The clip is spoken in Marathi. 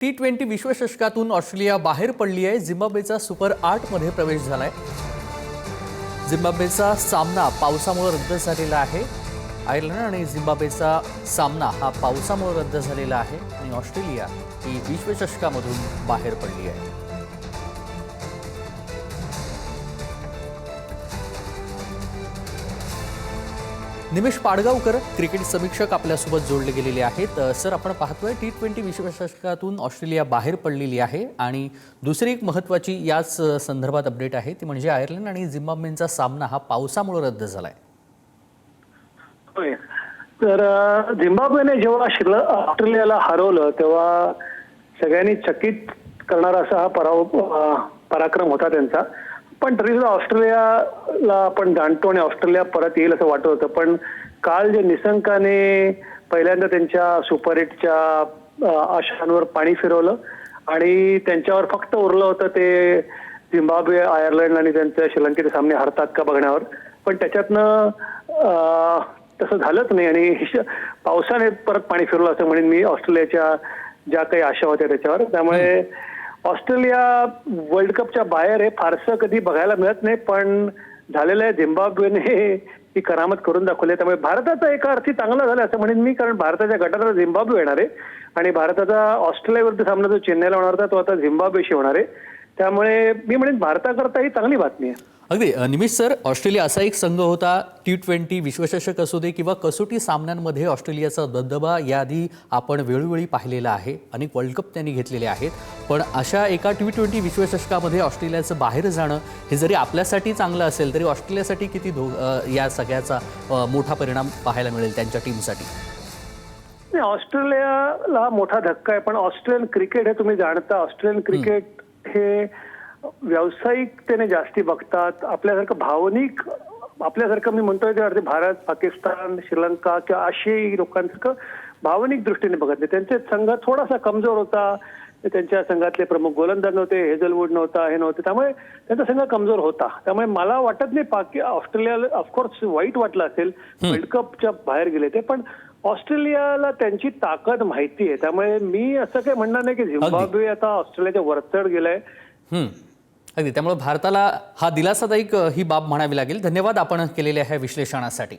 T20 विश्वचषकातून ऑस्ट्रेलिया बाहेर पडली आहे। झिम्बाब्वेचा सुपर 8 मध्ये प्रवेश झालाय। झिम्बाब्वेचा सामना पावसामुळे रद्द झालेला आहे। आयर्लंड आणि झिम्बाब्वेचा सामना हा पावसामुळे रद्द झालेला आहे आणि ऑस्ट्रेलिया ही विश्वचषकामधून बाहेर पडली आहे। निमेश पाडगावकर क्रिकेट समीक्षक आपल्यासोबत जोडले गेलेले आहेत। सर, आपण पाहतोय T20 विश्वचषकातून ऑस्ट्रेलिया बाहेर पडलेली आहे आणि दुसरी एक महत्त्वाची याच संदर्भात अपडेट आहे ती म्हणजे आयर्लंड आणि झिम्बाब्वेचा सामना हा पावसामुळे रद्द झालाय। तर झिम्बाब्वेने जेव्हा ऑस्ट्रेलियाला हरवलं तेव्हा सगळ्यांनी चकित करणारा असा हा पराक्रम होता त्यांचा। पण तरी सुद्धा ऑस्ट्रेलियाला आपण जाणतो आणि ऑस्ट्रेलिया परत येईल असं वाटत होतं। पण काल जे निसंकाने पहिल्यांदा त्यांच्या सुपर 8च्या आशांवर पाणी फिरवलं आणि त्यांच्यावर फक्त उरलं होतं ते झिम्बाब्वे, आयर्लंड आणि त्यांच्या श्रीलंकेचे सामने हरतात का बघण्यावर। पण त्याच्यातनं तसं झालंच नाही आणि पावसाने परत पाणी फिरवलं असं म्हणेन मी ऑस्ट्रेलियाच्या ज्या काही आशा होत्या त्याच्यावर। त्यामुळे ऑस्ट्रेलिया वर्ल्ड कपच्या बाहेर हे फारसं कधी बघायला मिळत नाही, पण झालेलं आहे। झिम्बाब्वेने ही करामत करून दाखवली। त्यामुळे भारताचा एका अर्थी चांगला झाला असं म्हणेन मी, कारण भारताच्या गटाला झिम्बाब्वे येणार आहे आणि भारताचा ऑस्ट्रेलिया विरुद्ध सामना जो चेन्नईला होणार होता तो आता झिम्बाब्वेशी होणार आहे। त्यामुळे मी म्हणेन भारताकरता ही चांगली बातमी आहे। अगदी निमिष सर, ऑस्ट्रेलिया असा एक संघ होता T20 विश्वचषक असू दे किंवा कसोटी सामन्यांमध्ये ऑस्ट्रेलियाचा दबदबा याआधी आपण वेळोवेळी पाहिलेला आहे। अनेक वर्ल्ड कप त्यांनी घेतलेले आहेत, पण अशा एका T20 विश्वचषकामध्ये ऑस्ट्रेलियाचं बाहेर जाणं हे जरी आपल्यासाठी चांगलं असेल तरी ऑस्ट्रेलियासाठी किती या सगळ्याचा मोठा परिणाम पाहायला मिळेल त्यांच्या टीमसाठी? ऑस्ट्रेलियाला मोठा धक्का आहे, पण ऑस्ट्रेलियन क्रिकेट हे तुम्ही जाणता, ऑस्ट्रेलियन क्रिकेट हे व्यावसायिकतेने जास्ती बघतात। आपल्यासारखं भावनिक, आपल्यासारखं मी म्हणतोय ते अर्थ भारत, पाकिस्तान, श्रीलंका किंवा आशियाई लोकांसारखं भावनिक दृष्टीने बघत नाही। त्यांचे संघ थोडासा कमजोर होता, त्यांच्या संघातले प्रमुख गोलंदाज नव्हते, हेझलवूड नव्हता, हे नव्हते, त्यामुळे त्यांचा संघ कमजोर होता। त्यामुळे मला वाटत नाही ऑस्ट्रेलियाला ऑफकोर्स वाईट वाटलं असेल वर्ल्ड कपच्या बाहेर गेले ते, पण ऑस्ट्रेलियाला त्यांची ताकद माहिती आहे। त्यामुळे मी असं काही म्हणणार नाही की झिम्बाब्वे आता ऑस्ट्रेलियाच्या वरचढ गेलाय। अगदी, त्यामुळे भारताला हा दिलासादायक ही बाब म्हणावी लागेल। धन्यवाद आपण केलेल्या ह्या विश्लेषणासाठी।